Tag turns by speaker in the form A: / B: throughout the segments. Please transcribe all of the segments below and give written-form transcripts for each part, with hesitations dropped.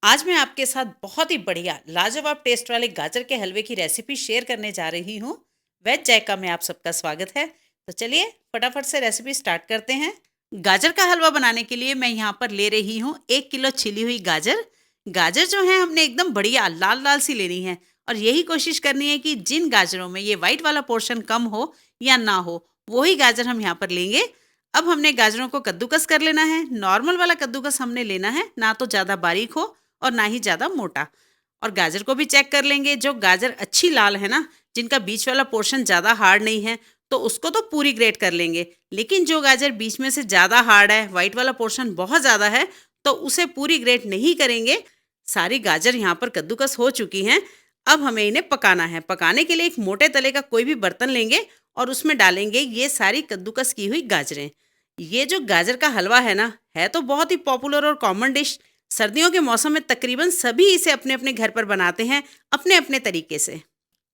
A: आज मैं आपके साथ बहुत ही बढ़िया लाजवाब टेस्ट वाले गाजर के हलवे की रेसिपी शेयर करने जा रही हूँ। वेज जायका में आप सबका स्वागत है। तो चलिए फटाफट से रेसिपी स्टार्ट करते हैं। गाजर का हलवा बनाने के लिए मैं यहाँ पर ले रही हूँ 1 किलो छिली हुई गाजर। गाजर जो है हमने एकदम बढ़िया लाल लाल सी लेनी है और यही कोशिश करनी है कि जिन गाजरों में ये वाइट वाला पोर्शन कम हो या ना हो वही गाजर हम यहाँ पर लेंगे। अब हमने गाजरों को कद्दूकस कर लेना है। नॉर्मल वाला कद्दूकस हमने लेना है, ना तो ज़्यादा बारीक हो और ना ही ज़्यादा मोटा। और गाजर को भी चेक कर लेंगे, जो गाजर अच्छी लाल है ना, जिनका बीच वाला पोर्शन ज़्यादा हार्ड नहीं है, तो उसको तो पूरी ग्रेट कर लेंगे। लेकिन जो गाजर बीच में से ज़्यादा हार्ड है, वाइट वाला पोर्शन बहुत ज़्यादा है, तो उसे पूरी ग्रेट नहीं करेंगे। सारी गाजर यहाँ पर कद्दूकस हो चुकी हैं। अब हमें इन्हें पकाना है। पकाने के लिए एक मोटे तले का कोई भी बर्तन लेंगे और उसमें डालेंगे ये सारी कद्दूकस की हुई गाजरें। ये जो गाजर का हलवा है ना, है तो बहुत ही पॉपुलर और कॉमन डिश। सर्दियों के मौसम में तकरीबन सभी इसे अपने अपने घर पर बनाते हैं, अपने अपने तरीके से।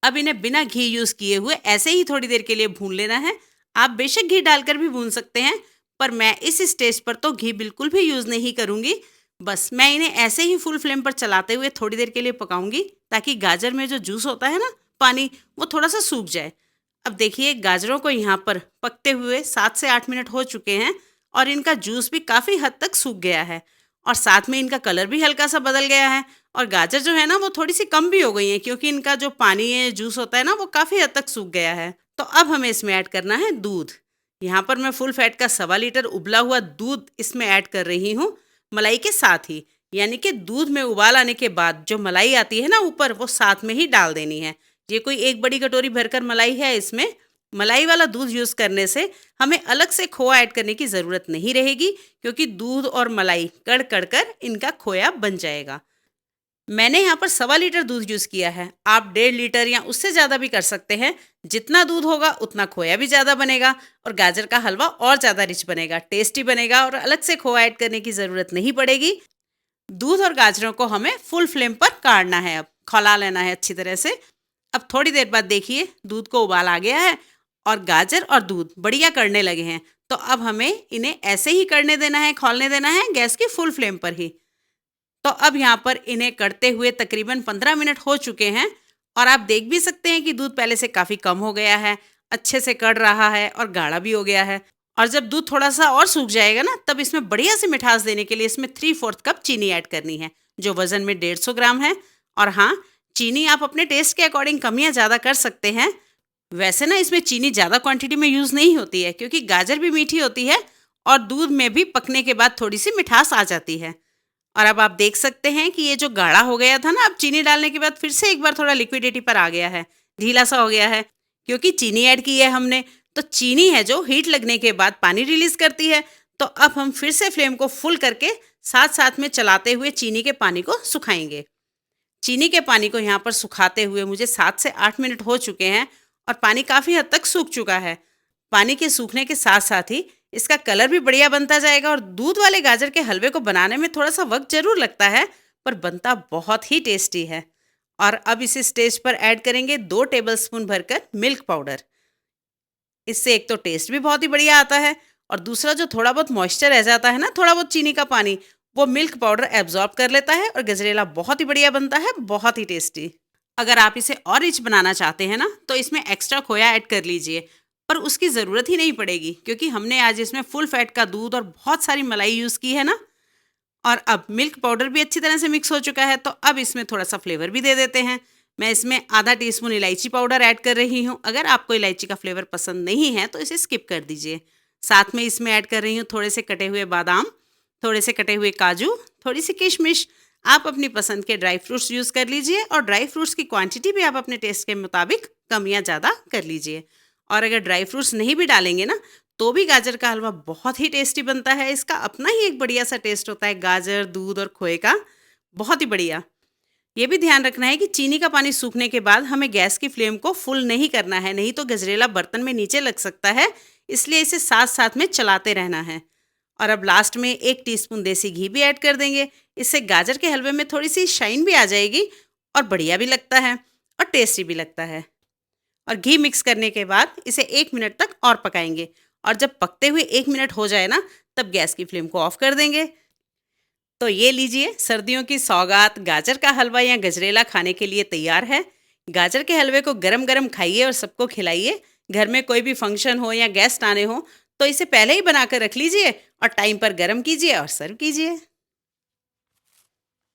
A: अब इन्हें बिना घी यूज़ किए हुए ऐसे ही थोड़ी देर के लिए भून लेना है। आप बेशक घी डालकर भी भून सकते हैं, पर मैं इस स्टेज पर तो घी बिल्कुल भी यूज़ नहीं करूँगी। बस मैं इन्हें ऐसे ही फुल फ्लेम पर चलाते हुए थोड़ी देर के लिए पकाऊंगी, ताकि गाजर में जो जूस होता है ना, पानी, वो थोड़ा सा सूख जाए। अब देखिए गाजरों को यहाँ पर पकते हुए 7 से 8 मिनट हो चुके हैं और इनका जूस भी काफ़ी हद तक सूख गया है और साथ में इनका कलर भी हल्का सा बदल गया है। और गाजर जो है ना, वो थोड़ी सी कम भी हो गई है, क्योंकि इनका जो पानी है, जूस होता है ना, वो काफ़ी हद तक सूख गया है। तो अब हमें इसमें ऐड करना है दूध। यहाँ पर मैं फुल फैट का 1.25 लीटर उबला हुआ दूध इसमें ऐड कर रही हूँ, मलाई के साथ ही। यानी कि दूध में उबाल आने के बाद जो मलाई आती है ना ऊपर, वो साथ में ही डाल देनी है। ये कोई एक बड़ी कटोरी भरकर मलाई है। इसमें मलाई वाला दूध यूज़ करने से हमें अलग से खोआ ऐड करने की ज़रूरत नहीं रहेगी, क्योंकि दूध और मलाई कड़ कड़ कर इनका खोया बन जाएगा। मैंने यहाँ पर 1.25 लीटर दूध यूज़ किया है। आप 1.5 लीटर या उससे ज़्यादा भी कर सकते हैं। जितना दूध होगा उतना खोया भी ज़्यादा बनेगा और गाजर का हलवा और ज़्यादा रिच बनेगा, टेस्टी बनेगा और अलग से खोआ ऐड करने की ज़रूरत नहीं पड़ेगी। दूध और गाजरों को हमें फुल फ्लेम पर काढ़ना है, अब खौला लेना है अच्छी तरह से। अब थोड़ी देर बाद देखिए दूध को उबाल आ गया है और गाजर और दूध बढ़िया कड़ने लगे हैं। तो अब हमें इन्हें ऐसे ही कड़ने देना है, खौलने देना है गैस की फुल फ्लेम पर ही। तो अब यहाँ पर इन्हें कड़ते हुए तकरीबन 15 मिनट हो चुके हैं और आप देख भी सकते हैं कि दूध पहले से काफ़ी कम हो गया है, अच्छे से कड़ रहा है और गाढ़ा भी हो गया है। और जब दूध थोड़ा सा और सूख जाएगा ना, तब इसमें बढ़िया से मिठास देने के लिए इसमें 3/4 कप चीनी ऐड करनी है, जो वज़न में 150 ग्राम है। और हाँ, चीनी आप अपने टेस्ट के अकॉर्डिंग कम या ज़्यादा कर सकते हैं। वैसे ना इसमें चीनी ज़्यादा क्वांटिटी में यूज़ नहीं होती है, क्योंकि गाजर भी मीठी होती है और दूध में भी पकने के बाद थोड़ी सी मिठास आ जाती है। और अब आप देख सकते हैं कि ये जो गाढ़ा हो गया था ना, अब चीनी डालने के बाद फिर से एक बार थोड़ा लिक्विडिटी पर आ गया है, ढीला सा हो गया है, क्योंकि चीनी ऐड की है हमने। तो चीनी है जो हीट लगने के बाद पानी रिलीज करती है। तो अब हम फिर से फ्लेम को फुल करके साथ साथ में चलाते हुए चीनी के पानी को सुखाएंगे। चीनी के पानी को यहाँ पर सुखाते हुए मुझे 7 से 8 मिनट हो चुके हैं और पानी काफ़ी हद तक सूख चुका है। पानी के सूखने के साथ साथ ही इसका कलर भी बढ़िया बनता जाएगा और दूध वाले गाजर के हलवे को बनाने में थोड़ा सा वक्त ज़रूर लगता है, पर बनता बहुत ही टेस्टी है। और अब इस स्टेज पर ऐड करेंगे 2 टेबलस्पून भरकर मिल्क पाउडर। इससे एक तो टेस्ट भी बहुत ही बढ़िया आता है और दूसरा जो थोड़ा बहुत मॉइस्चर रह जाता है ना, थोड़ा बहुत चीनी का पानी, वो मिल्क पाउडर एब्जॉर्ब कर लेता है और गजरेला बहुत ही बढ़िया बनता है, बहुत ही टेस्टी। अगर आप इसे और रिच बनाना चाहते हैं ना, तो इसमें एक्स्ट्रा खोया ऐड कर लीजिए, पर उसकी ज़रूरत ही नहीं पड़ेगी, क्योंकि हमने आज इसमें फुल फैट का दूध और बहुत सारी मलाई यूज़ की है ना। और अब मिल्क पाउडर भी अच्छी तरह से मिक्स हो चुका है, तो अब इसमें थोड़ा सा फ्लेवर भी दे देते हैं। मैं इसमें आधा टीस्पून इलायची पाउडर ऐड कर रही हूँ। अगर आपको इलायची का फ्लेवर पसंद नहीं है तो इसे स्किप कर दीजिए। साथ में इसमें ऐड कर रही हूँ थोड़े से कटे हुए बादाम, थोड़े से कटे हुए काजू, थोड़ी सी किशमिश। आप अपनी पसंद के ड्राई फ्रूट्स यूज़ कर लीजिए और ड्राई फ्रूट्स की क्वांटिटी भी आप अपने टेस्ट के मुताबिक कम या ज़्यादा कर लीजिए। और अगर ड्राई फ्रूट्स नहीं भी डालेंगे ना, तो भी गाजर का हलवा बहुत ही टेस्टी बनता है। इसका अपना ही एक बढ़िया सा टेस्ट होता है, गाजर, दूध और खोए का, बहुत ही बढ़िया। ये भी ध्यान रखना है कि चीनी का पानी सूखने के बाद हमें गैस की फ्लेम को फुल नहीं करना है, नहीं तो गजरेला बर्तन में नीचे लग सकता है। इसलिए इसे साथ साथ में चलाते रहना है। और अब लास्ट में 1 टीस्पून देसी घी भी ऐड कर देंगे। इससे गाजर के हलवे में थोड़ी सी शाइन भी आ जाएगी और बढ़िया भी लगता है और टेस्टी भी लगता है। और घी मिक्स करने के बाद इसे 1 मिनट तक और पकाएंगे और जब पकते हुए 1 मिनट हो जाए ना, तब गैस की फ्लेम को ऑफ कर देंगे। तो ये लीजिए, सर्दियों की सौगात गाजर का हलवा या गजरेला खाने के लिए तैयार है। गाजर के हलवे को गरम गरम खाइए और सबको खिलाइए। घर में कोई भी फंक्शन हो या गेस्ट आने हो तो इसे पहले ही बनाकर रख लीजिए और टाइम पर गरम कीजिए और सर्व कीजिए।